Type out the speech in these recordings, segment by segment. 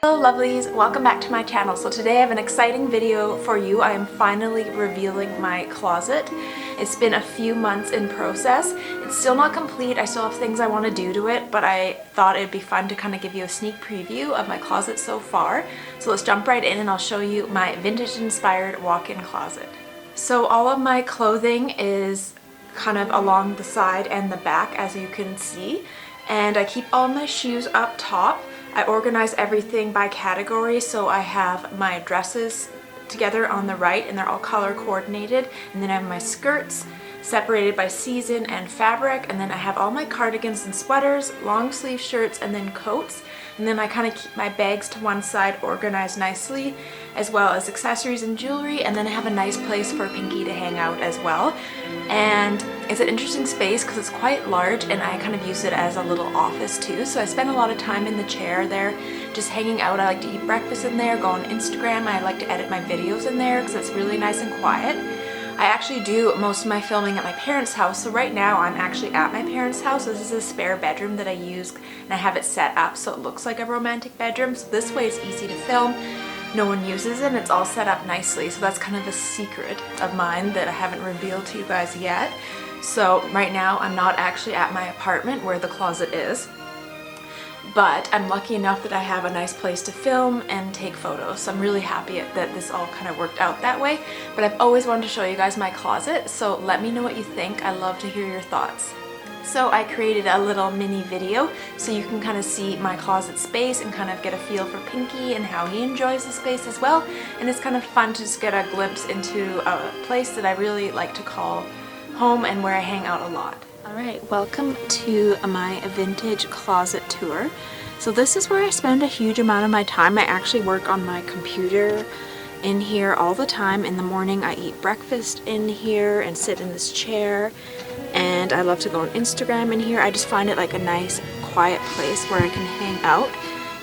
Hello lovelies, welcome back to my channel. So today I have an exciting video for you. I am finally revealing my closet. It's been a few months in process. It's still not complete. I still have things I want to do to it, but I thought it'd be fun to kind of give you a sneak preview of my closet so far. So let's jump right in and I'll show you my vintage inspired walk-in closet. So all of my clothing is kind of along the side and the back, as you can see, and I keep all my shoes up top. I organize everything by category, so I have my dresses together on the right and they're all color coordinated, and then I have my skirts separated by season and fabric, and then I have all my cardigans and sweaters, long sleeve shirts, and then coats. And then I kind of keep my bags to one side organized nicely, as well as accessories and jewelry, and then I have a nice place for Pinky to hang out as well. And it's an interesting space because it's quite large, and I kind of use it as a little office too, so I spend a lot of time in the chair there just hanging out. I like to eat breakfast in there, go on Instagram. I like to edit my videos in there because it's really nice and quiet. I actually do most of my filming at my parents' house, so right now I'm actually at my parents' house. This is a spare bedroom that I use, and I have it set up so it looks like a romantic bedroom, so this way it's easy to film. No one uses it and it's all set up nicely, so that's kind of a secret of mine that I haven't revealed to you guys yet. So right now I'm not actually at my apartment where the closet is, but I'm lucky enough that I have a nice place to film and take photos, so I'm really happy that this all kind of worked out that way. But I've always wanted to show you guys my closet, so let me know what you think. I love to hear your thoughts. So I created a little mini video so you can kind of see my closet space and kind of get a feel for Pinky and how he enjoys the space as well. And it's kind of fun to just get a glimpse into a place that I really like to call home and where I hang out a lot. Alright, welcome to my vintage closet tour. So this is where I spend a huge amount of my time. I actually work on my computer in here all the time. In the morning I eat breakfast in here and sit in this chair, and I love to go on Instagram in here. I just find it like a nice quiet place where I can hang out,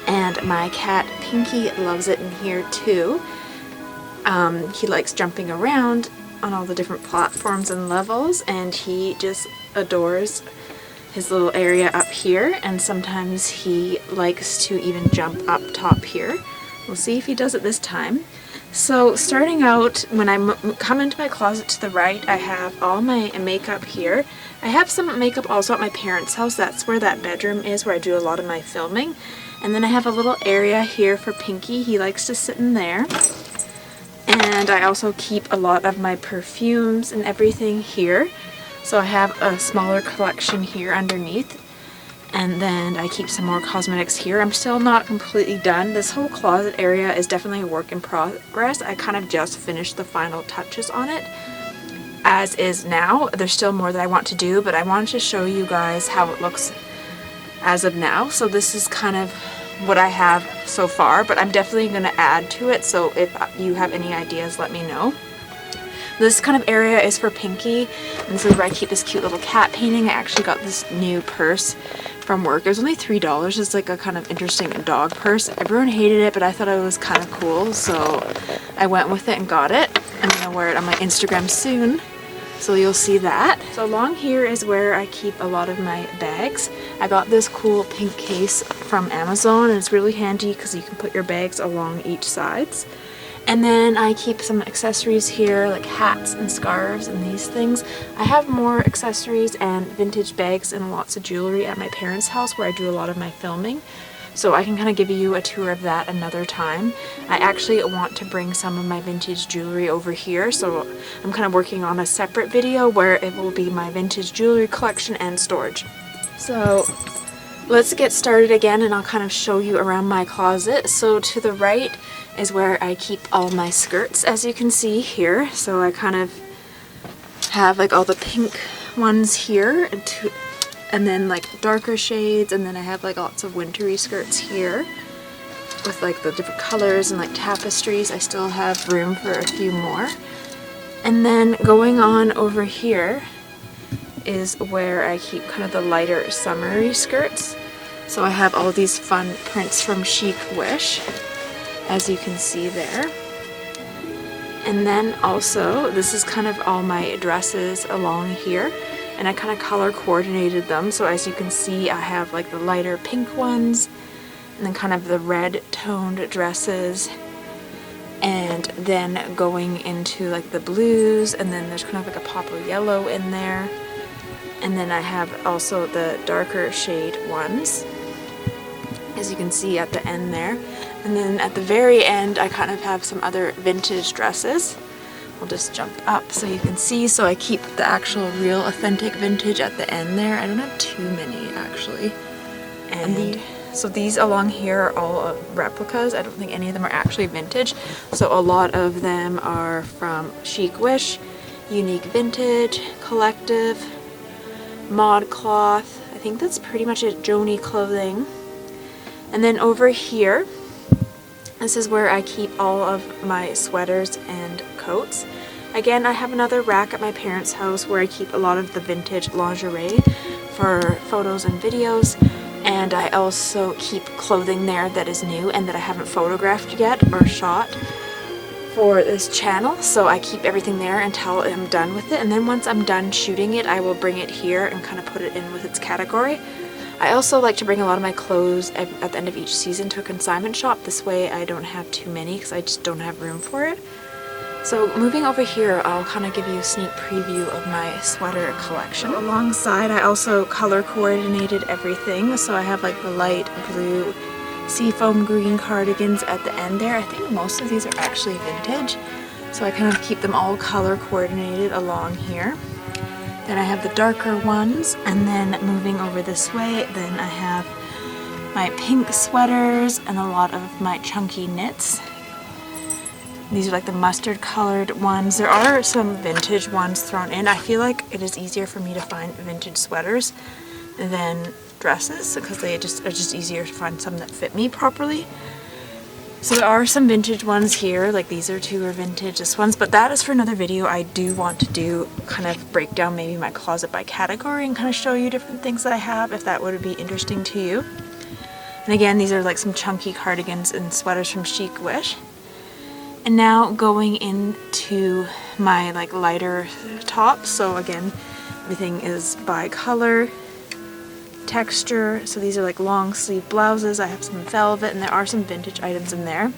and my cat Pinky loves it in here too. He likes jumping around on all the different platforms and levels, and he just adores his little area up here, and sometimes he likes to even jump up top here. We'll see if he does it this time. So starting out, when I come into my closet to the right, I have all my makeup here. I have some makeup also at my parents' house. That's where that bedroom is, where I do a lot of my filming. And then I have a little area here for Pinky. He likes to sit in there. And I also keep a lot of my perfumes and everything here. So I have a smaller collection here underneath. And then I keep some more cosmetics here. I'm still not completely done. This whole closet area is definitely a work in progress. I kind of just finished the final touches on it as is now. There's still more that I want to do, but I wanted to show you guys how it looks as of now. So this is kind of what I have so far, but I'm definitely going to add to it, so if you have any ideas, let me know. This kind of area is for Pinky, and this is where I keep this cute little cat painting. I actually got this new purse from work. It was only $3. It's like a kind of interesting dog purse. Everyone hated it, but I thought it was kind of cool, so I went with it and got it. I'm going to wear it on my Instagram soon, so you'll see that. So along here is where I keep a lot of my bags. I got this cool pink case from Amazon, and it's really handy because you can put your bags along each sides. And then I keep some accessories here, like hats and scarves and these things. I have more accessories and vintage bags and lots of jewelry at my parents' house where I do a lot of my filming. So I can kind of give you a tour of that another time. I actually want to bring some of my vintage jewelry over here, so I'm kind of working on a separate video where it will be my vintage jewelry collection and storage. So let's get started again, and I'll kind of show you around my closet. So to the right is where I keep all my skirts, as you can see here. So I kind of have like all the pink ones here, and then like darker shades, and then I have like lots of wintry skirts here with like the different colors and like tapestries. I still have room for a few more. And then going on over here is where I keep kind of the lighter summery skirts. So I have all these fun prints from Chic Wish, as you can see there. And then also, this is kind of all my dresses along here. and I kind of color coordinated them. So as you can see, I have like the lighter pink ones, and then kind of the red toned dresses, and then going into like the blues, and then there's kind of like a pop of yellow in there, and then I have also the darker shade ones, as you can see at the end there. And then at the very end I kind of have some other vintage dresses. I'll just jump up so you can see. So I keep the actual real authentic vintage at the end there. I don't have too many actually. And so these along here are all replicas. I don't think any of them are actually vintage. So a lot of them are from Chic Wish, Unique Vintage, Collective, Mod Cloth. I think that's pretty much it. Joni Clothing. And then over here, this is where I keep all of my sweaters and coats. Again, I have another rack at my parents' house where I keep a lot of the vintage lingerie for photos and videos. And I also keep clothing there that is new and that I haven't photographed yet or shot for this channel. So I keep everything there until I'm done with it. And then once I'm done shooting it, I will bring it here and kind of put it in with its category. I also like to bring a lot of my clothes at the end of each season to a consignment shop. This way I don't have too many because I just don't have room for it. So moving over here, I'll kind of give you a sneak preview of my sweater collection. Alongside, I also color coordinated everything. So I have like the light blue seafoam green cardigans at the end there. I think most of these are actually vintage. So I kind of keep them all color coordinated along here. Then I have the darker ones, and then moving over this way, then I have my pink sweaters and a lot of my chunky knits. These are like the mustard colored ones. There are some vintage ones thrown in. I feel like it is easier for me to find vintage sweaters than dresses because they are just easier to find some that fit me properly. So there are some vintage ones here, like these two are vintage, this one's, but that is for another video. I do want to do kind of break down maybe my closet by category and kind of show you different things that I have if that would be interesting to you. And again, these are like some chunky cardigans and sweaters from Chic Wish. And now going into my like lighter tops. So again, everything is by color, texture. So these are like long sleeve blouses. I have some velvet, and there are some vintage items in there.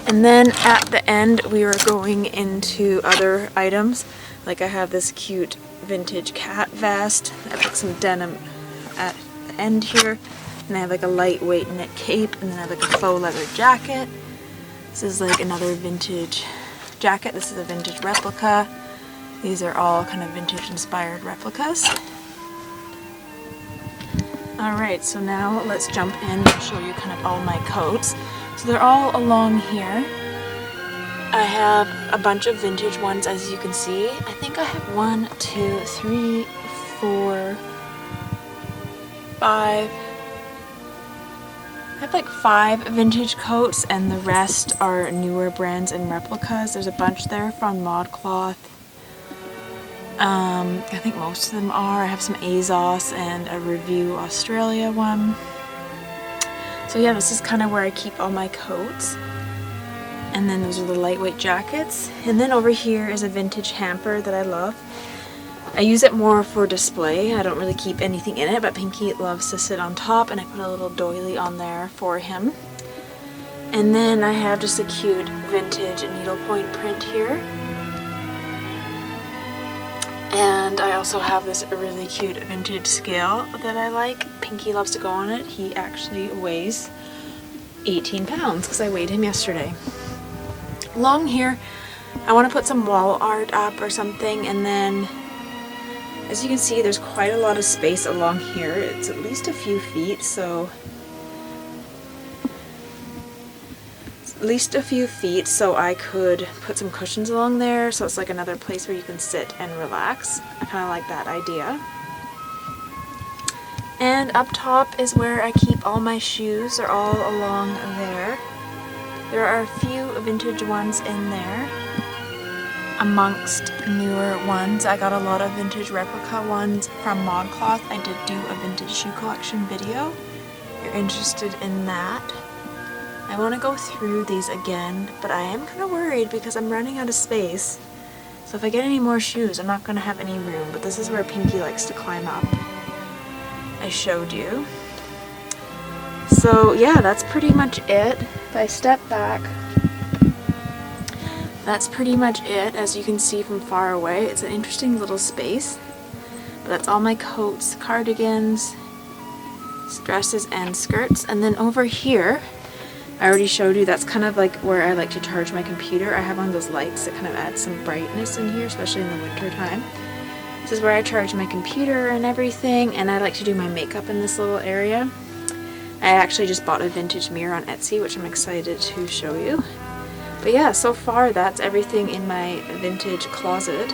And then at the end we are going into other items. Like I have this cute vintage cat vest. I have like some denim at the end here, and I have like a lightweight knit cape, and then I have like a faux leather jacket. This is like another vintage jacket. This is a vintage replica. These are all kind of vintage inspired replicas. Alright, so now let's jump in and show you kind of all my coats. So they're all along here. I have a bunch of vintage ones, as you can see. I think I have 1, 2, 3, 4, 5. I have like 5 vintage coats, and the rest are newer brands and replicas. There's a bunch there from Mod Cloth. I think most of them are. I have some ASOS and a Review Australia one. So yeah, this is kind of where I keep all my coats. And then those are the lightweight jackets. And then over here is a vintage hamper that I love. I use it more for display. I don't really keep anything in it, but Pinky loves to sit on top, and I put a little doily on there for him. And then I have just a cute vintage needlepoint print here. And I also have this really cute vintage scale that I like. Pinky loves to go on it. He actually weighs 18 pounds because I weighed him yesterday. Along here, I want to put some wall art up or something, and then as you can see, there's quite a lot of space along here. It's at least a few feet, so I could put some cushions along there, so it's like another place where you can sit and relax. I kind of like that idea. And up top is where I keep all my shoes. They're all along there. There are a few vintage ones in there amongst newer ones. I got a lot of vintage replica ones from Mod Cloth. I did do a vintage shoe collection video if you're interested in that. I want to go through these again, but I am kind of worried because I'm running out of space. So if I get any more shoes, I'm not going to have any room, but this is where Pinky likes to climb up. I showed you. So yeah, that's pretty much it. If I step back, that's pretty much it. As you can see from far away, it's an interesting little space. But that's all my coats, cardigans, dresses, and skirts. And then over here, I already showed you, that's kind of like where I like to charge my computer. I have one of those lights that kind of adds some brightness in here, especially in the winter time. This is where I charge my computer and everything, and I like to do my makeup in this little area. I actually just bought a vintage mirror on Etsy, which I'm excited to show you. But yeah, so far that's everything in my vintage closet.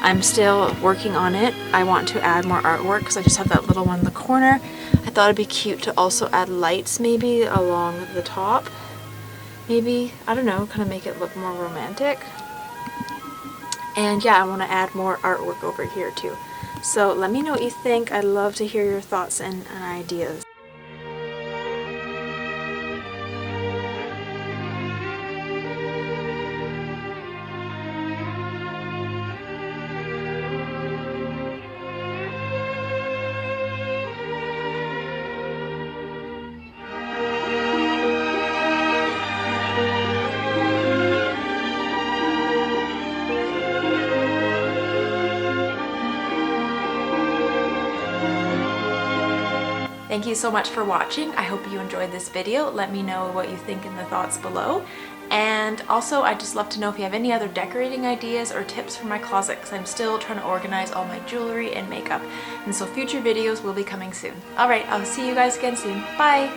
I'm still working on it. I want to add more artwork because I just have that little one in the corner. I thought it'd be cute to also add lights maybe along the top. Maybe, I don't know, kind of make it look more romantic. And yeah, I want to add more artwork over here too. So let me know what you think. I'd love to hear your thoughts and ideas. Thank you so much for watching. I hope you enjoyed this video. Let me know what you think in the thoughts below. And also, I'd just love to know if you have any other decorating ideas or tips for my closet, because I'm still trying to organize all my jewelry and makeup. And so future videos will be coming soon. Alright, I'll see you guys again soon. Bye!